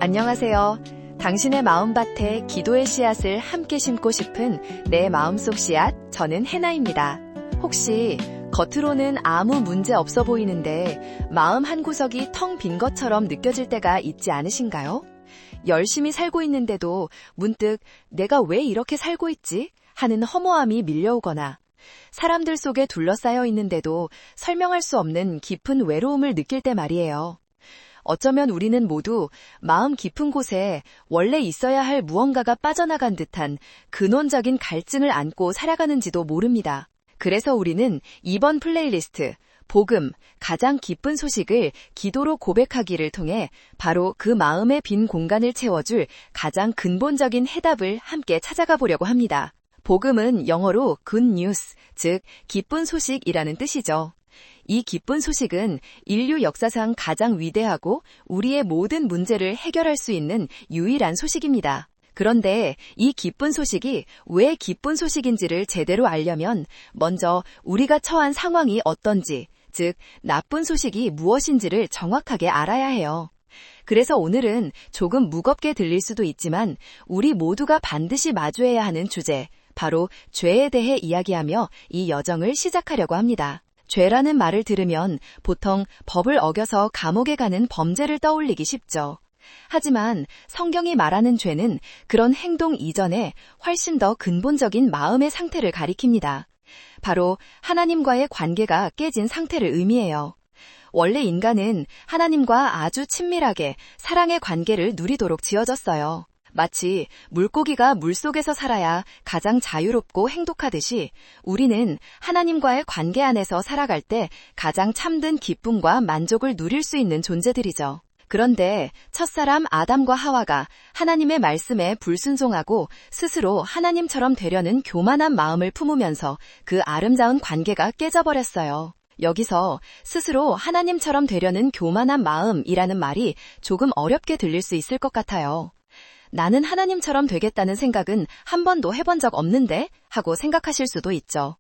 안녕하세요. 당신의 마음밭에 기도의 씨앗을 함께 심고 싶은 내 마음속 씨앗, 저는 해나입니다. 혹시 겉으로는 아무 문제 없어 보이는데 마음 한구석이 텅 빈 것처럼 느껴질 때가 있지 않으신가요? 열심히 살고 있는데도 문득 내가 왜 이렇게 살고 있지? 하는 허무함이 밀려오거나 사람들 속에 둘러싸여 있는데도 설명할 수 없는 깊은 외로움을 느낄 때 말이에요. 어쩌면 우리는 모두 마음 깊은 곳에 원래 있어야 할 무언가가 빠져나간 듯한 근원적인 갈증을 안고 살아가는지도 모릅니다. 그래서 우리는 이번 플레이리스트 복음, 가장 기쁜 소식을 기도로 고백하기를 통해 바로 그 마음의 빈 공간을 채워줄 가장 근본적인 해답을 함께 찾아가 보려고 합니다. 복음은 영어로 good news, 즉 기쁜 소식이라는 뜻이죠. 이 기쁜 소식은 인류 역사상 가장 위대하고 우리의 모든 문제를 해결할 수 있는 유일한 소식입니다. 그런데 이 기쁜 소식이 왜 기쁜 소식인지를 제대로 알려면 먼저 우리가 처한 상황이 어떤지, 즉 나쁜 소식이 무엇인지를 정확하게 알아야 해요. 그래서 오늘은 조금 무겁게 들릴 수도 있지만 우리 모두가 반드시 마주해야 하는 주제, 바로 죄에 대해 이야기하며 이 여정을 시작하려고 합니다. 죄라는 말을 들으면 보통 법을 어겨서 감옥에 가는 범죄를 떠올리기 쉽죠. 하지만 성경이 말하는 죄는 그런 행동 이전에 훨씬 더 근본적인 마음의 상태를 가리킵니다. 바로 하나님과의 관계가 깨진 상태를 의미해요. 원래 인간은 하나님과 아주 친밀하게 사랑의 관계를 누리도록 지어졌어요. 마치 물고기가 물속에서 살아야 가장 자유롭고 행복하듯이 우리는 하나님과의 관계 안에서 살아갈 때 가장 참된 기쁨과 만족을 누릴 수 있는 존재들이죠. 그런데 첫사람 아담과 하와가 하나님의 말씀에 불순종하고 스스로 하나님처럼 되려는 교만한 마음을 품으면서 그 아름다운 관계가 깨져버렸어요. 여기서 스스로 하나님처럼 되려는 교만한 마음이라는 말이 조금 어렵게 들릴 수 있을 것 같아요. 나는 하나님처럼 되겠다는 생각은 한 번도 해본 적 없는데? 하고 생각하실 수도 있죠.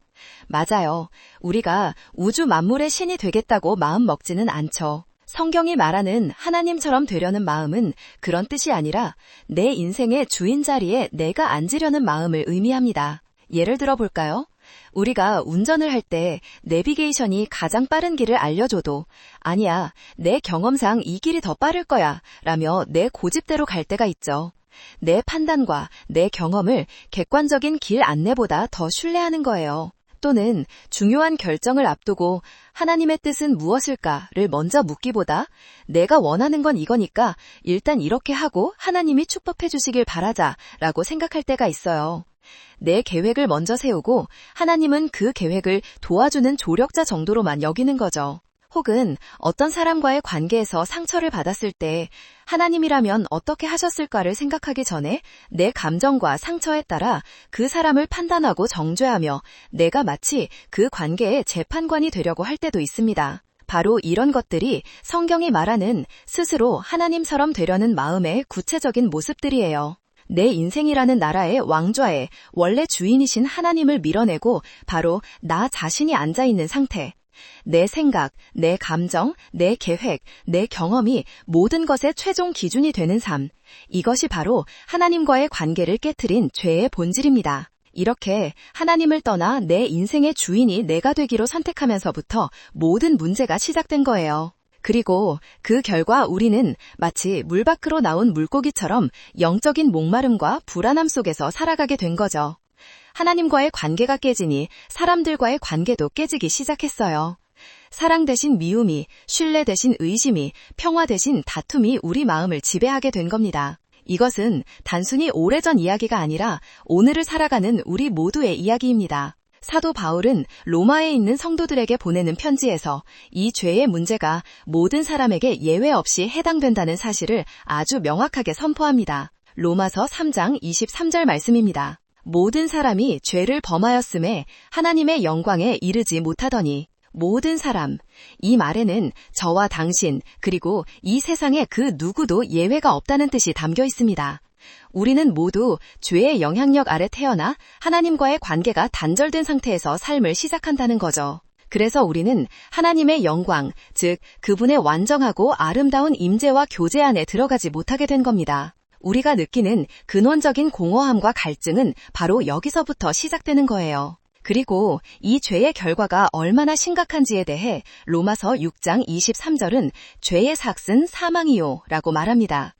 맞아요. 우리가 우주 만물의 신이 되겠다고 마음 먹지는 않죠. 성경이 말하는 하나님처럼 되려는 마음은 그런 뜻이 아니라 내 인생의 주인 자리에 내가 앉으려는 마음을 의미합니다. 예를 들어 볼까요? 우리가 운전을 할 때 내비게이션이 가장 빠른 길을 알려줘도 아니야, 내 경험상 이 길이 더 빠를 거야 라며 내 고집대로 갈 때가 있죠. 내 판단과 내 경험을 객관적인 길 안내보다 더 신뢰하는 거예요. 또는 중요한 결정을 앞두고 하나님의 뜻은 무엇일까를 먼저 묻기보다 내가 원하는 건 이거니까 일단 이렇게 하고 하나님이 축복해 주시길 바라자라고 생각할 때가 있어요. 내 계획을 먼저 세우고 하나님은 그 계획을 도와주는 조력자 정도로만 여기는 거죠. 혹은 어떤 사람과의 관계에서 상처를 받았을 때 하나님이라면 어떻게 하셨을까를 생각하기 전에 내 감정과 상처에 따라 그 사람을 판단하고 정죄하며 내가 마치 그 관계의 재판관이 되려고 할 때도 있습니다. 바로 이런 것들이 성경이 말하는 스스로 하나님처럼 되려는 마음의 구체적인 모습들이에요. 내 인생이라는 나라의 왕좌에 원래 주인이신 하나님을 밀어내고 바로 나 자신이 앉아있는 상태. 내 생각, 내 감정, 내 계획, 내 경험이 모든 것의 최종 기준이 되는 삶. 이것이 바로 하나님과의 관계를 깨트린 죄의 본질입니다. 이렇게 하나님을 떠나 내 인생의 주인이 내가 되기로 선택하면서부터 모든 문제가 시작된 거예요. 그리고 그 결과 우리는 마치 물 밖으로 나온 물고기처럼 영적인 목마름과 불안함 속에서 살아가게 된 거죠. 하나님과의 관계가 깨지니 사람들과의 관계도 깨지기 시작했어요. 사랑 대신 미움이, 신뢰 대신 의심이, 평화 대신 다툼이 우리 마음을 지배하게 된 겁니다. 이것은 단순히 오래전 이야기가 아니라 오늘을 살아가는 우리 모두의 이야기입니다. 사도 바울은 로마에 있는 성도들에게 보내는 편지에서 이 죄의 문제가 모든 사람에게 예외 없이 해당된다는 사실을 아주 명확하게 선포합니다. 로마서 3장 23절 말씀입니다. 모든 사람이 죄를 범하였음에 하나님의 영광에 이르지 못하더니 모든 사람, 이 말에는 저와 당신 그리고 이 세상에 그 누구도 예외가 없다는 뜻이 담겨 있습니다. 우리는 모두 죄의 영향력 아래 태어나 하나님과의 관계가 단절된 상태에서 삶을 시작한다는 거죠. 그래서 우리는 하나님의 영광, 즉 그분의 완전하고 아름다운 임재와 교제 안에 들어가지 못하게 된 겁니다. 우리가 느끼는 근원적인 공허함과 갈증은 바로 여기서부터 시작되는 거예요. 그리고 이 죄의 결과가 얼마나 심각한지에 대해 로마서 6장 23절은 죄의 삭은 사망이요 라고 말합니다.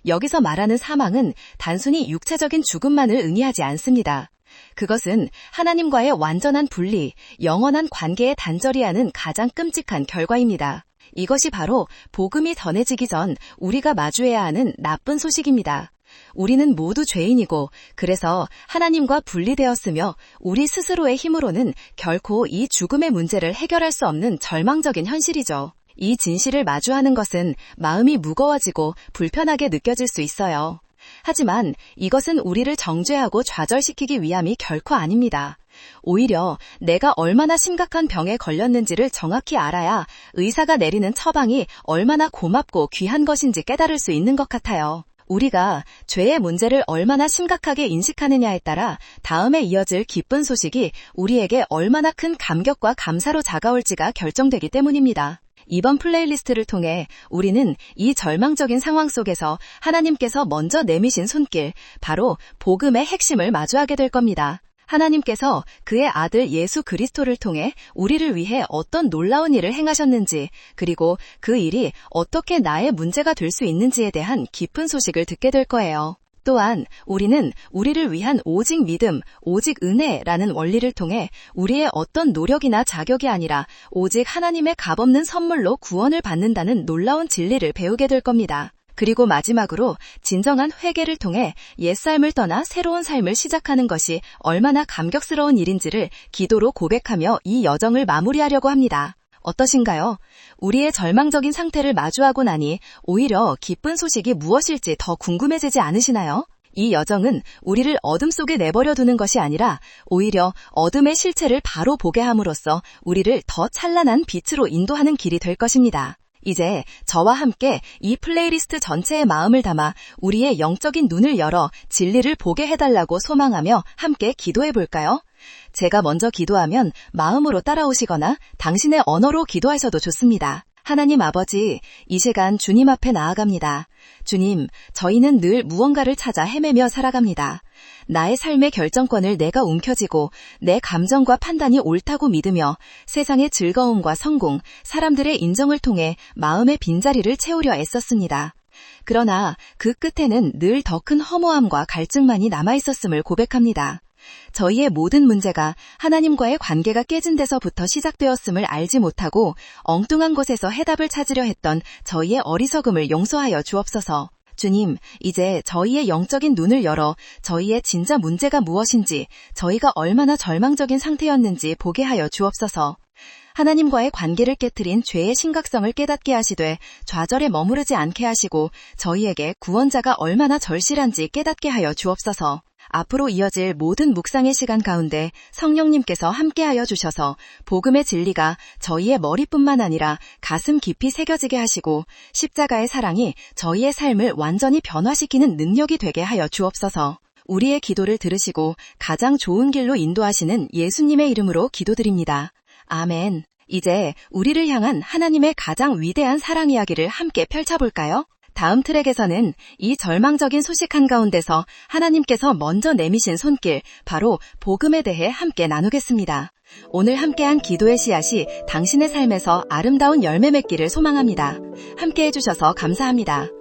여기서 말하는 사망은 단순히 육체적인 죽음만을 의미하지 않습니다. 그것은 하나님과의 완전한 분리, 영원한 관계에 단절이 하는 가장 끔찍한 결과입니다. 이것이 바로 복음이 전해지기 전 우리가 마주해야 하는 나쁜 소식입니다. 우리는 모두 죄인이고 그래서 하나님과 분리되었으며 우리 스스로의 힘으로는 결코 이 죽음의 문제를 해결할 수 없는 절망적인 현실이죠. 이 진실을 마주하는 것은 마음이 무거워지고 불편하게 느껴질 수 있어요. 하지만 이것은 우리를 정죄하고 좌절시키기 위함이 결코 아닙니다. 오히려 내가 얼마나 심각한 병에 걸렸는지를 정확히 알아야 의사가 내리는 처방이 얼마나 고맙고 귀한 것인지 깨달을 수 있는 것 같아요. 우리가 죄의 문제를 얼마나 심각하게 인식하느냐에 따라 다음에 이어질 기쁜 소식이 우리에게 얼마나 큰 감격과 감사로 다가올지가 결정되기 때문입니다. 이번 플레이리스트를 통해 우리는 이 절망적인 상황 속에서 하나님께서 먼저 내미신 손길, 바로 복음의 핵심을 마주하게 될 겁니다. 하나님께서 그의 아들 예수 그리스도를 통해 우리를 위해 어떤 놀라운 일을 행하셨는지, 그리고 그 일이 어떻게 나의 문제가 될 수 있는지에 대한 깊은 소식을 듣게 될 거예요. 또한 우리는 우리를 위한 오직 믿음, 오직 은혜라는 원리를 통해 우리의 어떤 노력이나 자격이 아니라 오직 하나님의 값없는 선물로 구원을 받는다는 놀라운 진리를 배우게 될 겁니다. 그리고 마지막으로 진정한 회개를 통해 옛삶을 떠나 새로운 삶을 시작하는 것이 얼마나 감격스러운 일인지를 기도로 고백하며 이 여정을 마무리하려고 합니다. 어떠신가요? 우리의 절망적인 상태를 마주하고 나니 오히려 기쁜 소식이 무엇일지 더 궁금해지지 않으시나요? 이 여정은 우리를 어둠 속에 내버려 두는 것이 아니라 오히려 어둠의 실체를 바로 보게 함으로써 우리를 더 찬란한 빛으로 인도하는 길이 될 것입니다. 이제 저와 함께 이 플레이리스트 전체의 마음을 담아 우리의 영적인 눈을 열어 진리를 보게 해달라고 소망하며 함께 기도해 볼까요? 제가 먼저 기도하면 마음으로 따라오시거나 당신의 언어로 기도하셔도 좋습니다. 하나님 아버지, 이 시간 주님 앞에 나아갑니다. 주님, 저희는 늘 무언가를 찾아 헤매며 살아갑니다. 나의 삶의 결정권을 내가 움켜쥐고 내 감정과 판단이 옳다고 믿으며 세상의 즐거움과 성공, 사람들의 인정을 통해 마음의 빈자리를 채우려 애썼습니다. 그러나 그 끝에는 늘 더 큰 허무함과 갈증만이 남아있었음을 고백합니다. 저희의 모든 문제가 하나님과의 관계가 깨진 데서부터 시작되었음을 알지 못하고 엉뚱한 곳에서 해답을 찾으려 했던 저희의 어리석음을 용서하여 주옵소서. 주님, 이제 저희의 영적인 눈을 열어 저희의 진짜 문제가 무엇인지, 저희가 얼마나 절망적인 상태였는지 보게 하여 주옵소서. 하나님과의 관계를 깨트린 죄의 심각성을 깨닫게 하시되 좌절에 머무르지 않게 하시고 저희에게 구원자가 얼마나 절실한지 깨닫게 하여 주옵소서. 앞으로 이어질 모든 묵상의 시간 가운데 성령님께서 함께하여 주셔서 복음의 진리가 저희의 머리뿐만 아니라 가슴 깊이 새겨지게 하시고 십자가의 사랑이 저희의 삶을 완전히 변화시키는 능력이 되게 하여 주옵소서. 우리의 기도를 들으시고 가장 좋은 길로 인도하시는 예수님의 이름으로 기도드립니다. 아멘. 이제 우리를 향한 하나님의 가장 위대한 사랑 이야기를 함께 펼쳐볼까요? 다음 트랙에서는 이 절망적인 소식 한가운데서 하나님께서 먼저 내미신 손길, 바로 복음에 대해 함께 나누겠습니다. 오늘 함께한 기도의 씨앗이 당신의 삶에서 아름다운 열매 맺기를 소망합니다. 함께 해주셔서 감사합니다.